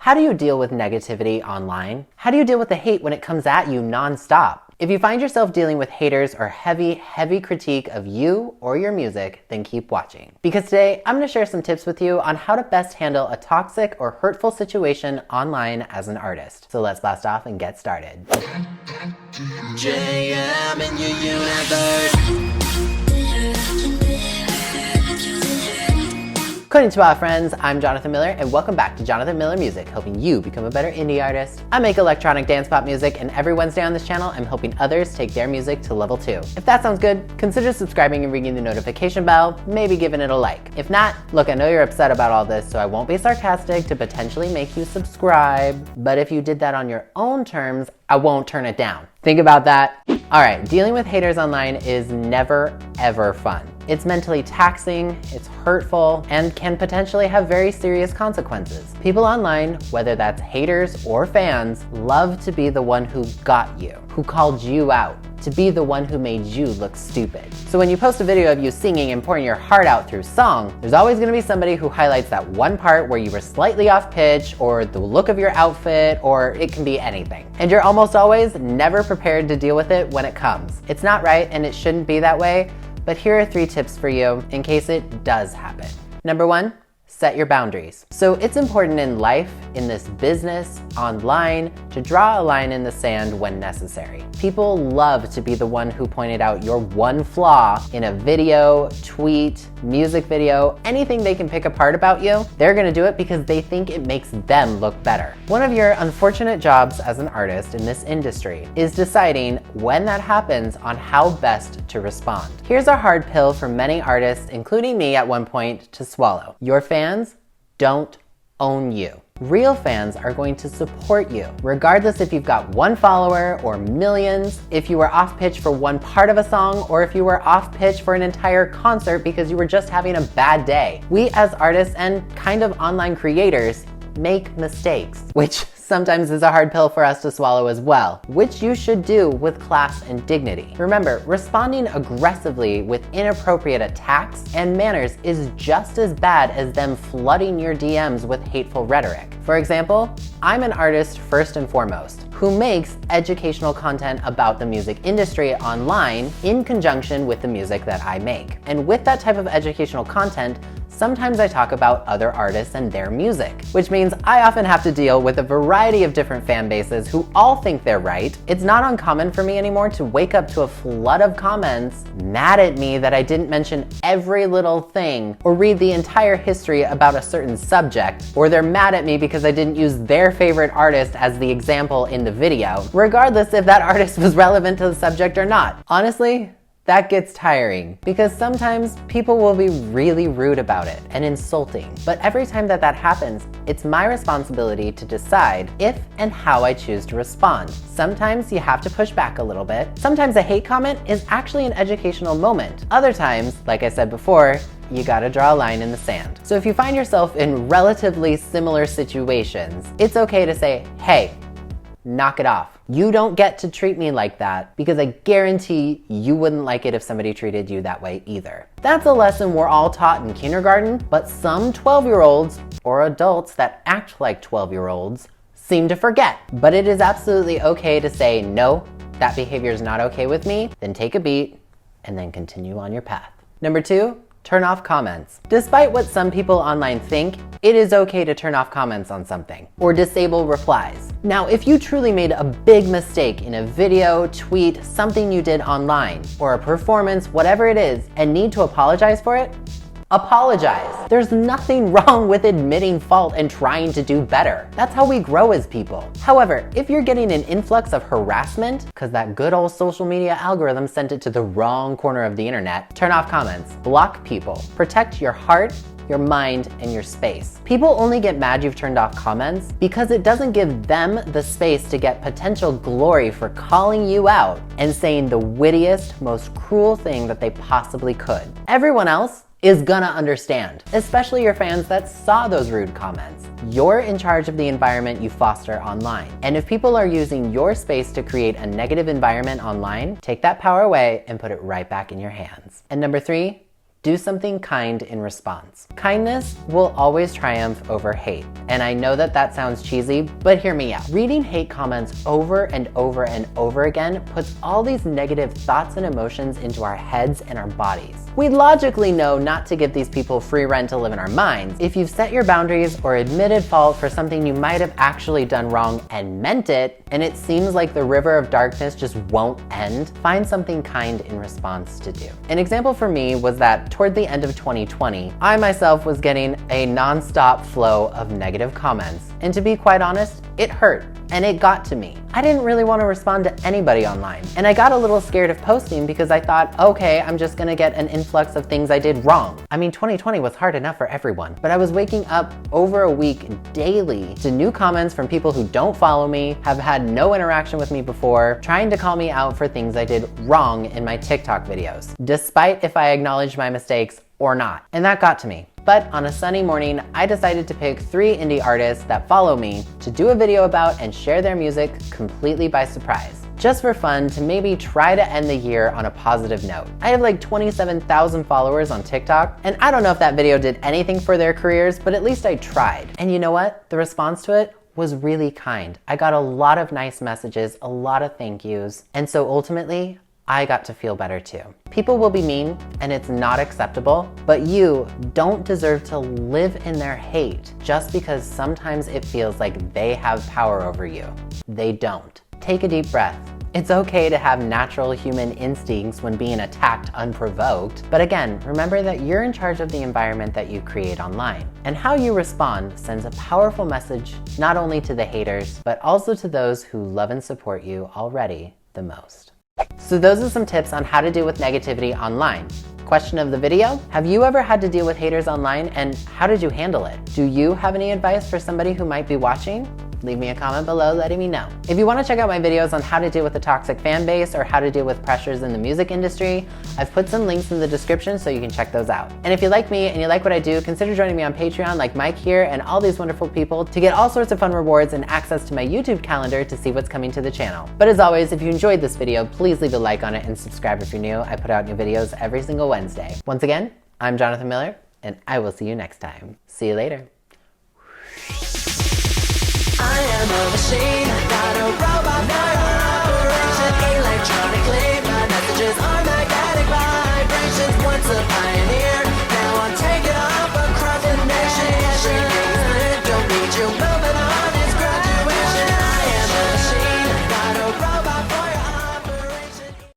How do you deal with negativity online? How do you deal with the hate when it comes at you nonstop? If you find yourself dealing with haters or heavy critique of you or your music, then keep watching. Because today, I'm going to share some tips with you on how to best handle a toxic or hurtful situation online as an artist. So let's blast off and get started. JM in your universe. Konnichiwa, friends. I'm Jonathan Miller, and welcome back to Jonathan Miller Music, helping you become a better indie artist. I make electronic dance pop music, and every Wednesday on this channel, I'm helping others take their music to level 2. If that sounds good, consider subscribing and ringing the notification bell, maybe giving it a like. If not, look, I know you're upset about all this, so I won't be sarcastic to potentially make you subscribe. But if you did that on your own terms, I won't turn it down. Think about that. All right, dealing with haters online is never, ever fun. It's mentally taxing, it's hurtful, and can potentially have very serious consequences. People online, whether that's haters or fans, love to be the one who got you, who called you out, to be the one who made you look stupid. So when you post a video of you singing and pouring your heart out through song, there's always gonna be somebody who highlights that one part where you were slightly off pitch, or the look of your outfit, or it can be anything. And you're almost always never prepared to deal with it when it comes. It's not right and it shouldn't be that way, but here are 3 tips for you in case it does happen. Number 1, set your boundaries. So it's important in life, in this business, online, to draw a line in the sand when necessary. People love to be the one who pointed out your one flaw in a video, tweet, music video, anything they can pick apart about you. They're gonna do it because they think it makes them look better. One of your unfortunate jobs as an artist in this industry is deciding when that happens on how best to respond. Here's a hard pill for many artists, including me at one point, to swallow. Your fans don't own you. Real fans are going to support you, regardless if you've got 1 follower or millions, if you were off pitch for one part of a song, or if you were off pitch for an entire concert because you were just having a bad day. We as artists and kind of online creators make mistakes, which sometimes is a hard pill for us to swallow as well, which you should do with class and dignity. Remember, responding aggressively with inappropriate attacks and manners is just as bad as them flooding your DMs with hateful rhetoric. For example, I'm an artist first and foremost, who makes educational content about the music industry online in conjunction with the music that I make. And with that type of educational content, sometimes I talk about other artists and their music, which means I often have to deal with a variety of different fan bases who all think they're right. It's not uncommon for me anymore to wake up to a flood of comments mad at me that I didn't mention every little thing or read the entire history about a certain subject, or they're mad at me because I didn't use their favorite artist as the example in the video, regardless if that artist was relevant to the subject or not. Honestly, that gets tiring because sometimes people will be really rude about it and insulting. But every time that happens, it's my responsibility to decide if and how I choose to respond. Sometimes you have to push back a little bit. Sometimes a hate comment is actually an educational moment. Other times, like I said before, you gotta draw a line in the sand. So if you find yourself in relatively similar situations, it's okay to say, hey, knock it off. You don't get to treat me like that, because I guarantee you wouldn't like it if somebody treated you that way either. That's a lesson we're all taught in kindergarten, but some 12-year-olds or adults that act like 12-year-olds seem to forget. But it is absolutely okay to say, no, that behavior is not okay with me, then take a beat and then continue on your path. Number 2, turn off comments. Despite what some people online think, it is okay to turn off comments on something or disable replies. Now, if you truly made a big mistake in a video, tweet, something you did online, or a performance, whatever it is, and need to apologize for it, apologize. There's nothing wrong with admitting fault and trying to do better. That's how we grow as people. However, if you're getting an influx of harassment because that good old social media algorithm sent it to the wrong corner of the internet, turn off comments, block people, protect your heart, your mind, and your space. People only get mad you've turned off comments because it doesn't give them the space to get potential glory for calling you out and saying the wittiest, most cruel thing that they possibly could. Everyone else is gonna understand, especially your fans that saw those rude comments. You're in charge of the environment you foster online. And if people are using your space to create a negative environment online, take that power away and put it right back in your hands. And number 3, Do something kind in response. Kindness will always triumph over hate. And I know that that sounds cheesy, but hear me out. Reading hate comments over and over and over again puts all these negative thoughts and emotions into our heads and our bodies. We logically know not to give these people free rein to live in our minds. If you've set your boundaries or admitted fault for something you might have actually done wrong and meant it, and it seems like the river of darkness just won't end, find something kind in response to do. An example for me was that toward the end of 2020, I myself was getting a non-stop flow of negative comments. And to be quite honest, it hurt. And it got to me. I didn't really want to respond to anybody online. And I got a little scared of posting because I thought, okay, I'm just gonna get an influx of things I did wrong. I mean, 2020 was hard enough for everyone, but I was waking up over a week daily to new comments from people who don't follow me, have had no interaction with me before, trying to call me out for things I did wrong in my TikTok videos, despite if I acknowledged my mistakes or not. And that got to me. But on a sunny morning, I decided to pick 3 indie artists that follow me to do a video about and share their music completely by surprise. Just for fun, to maybe try to end the year on a positive note. I have like 27,000 followers on TikTok, and I don't know if that video did anything for their careers, but at least I tried. And you know what? The response to it was really kind. I got a lot of nice messages, a lot of thank yous, and so ultimately, I got to feel better too. People will be mean and it's not acceptable, but you don't deserve to live in their hate just because sometimes it feels like they have power over you. They don't. Take a deep breath. It's okay to have natural human instincts when being attacked unprovoked, but again, remember that you're in charge of the environment that you create online. And how you respond sends a powerful message not only to the haters, but also to those who love and support you already the most. So those are some tips on how to deal with negativity online. Question of the video: have you ever had to deal with haters online, and how did you handle it? Do you have any advice for somebody who might be watching? Leave me a comment below letting me know. If you want to check out my videos on how to deal with a toxic fan base or how to deal with pressures in the music industry, I've put some links in the description so you can check those out. And if you like me and you like what I do, consider joining me on Patreon like Mike here and all these wonderful people to get all sorts of fun rewards and access to my YouTube calendar to see what's coming to the channel. But as always, if you enjoyed this video, please leave a like on it and subscribe if you're new. I put out new videos every single Wednesday. Once again, I'm Jonathan Miller, and I will see you next time. See you later. I am a machine, not a robot, not operation electronically. My messages are magnetic vibrations once upon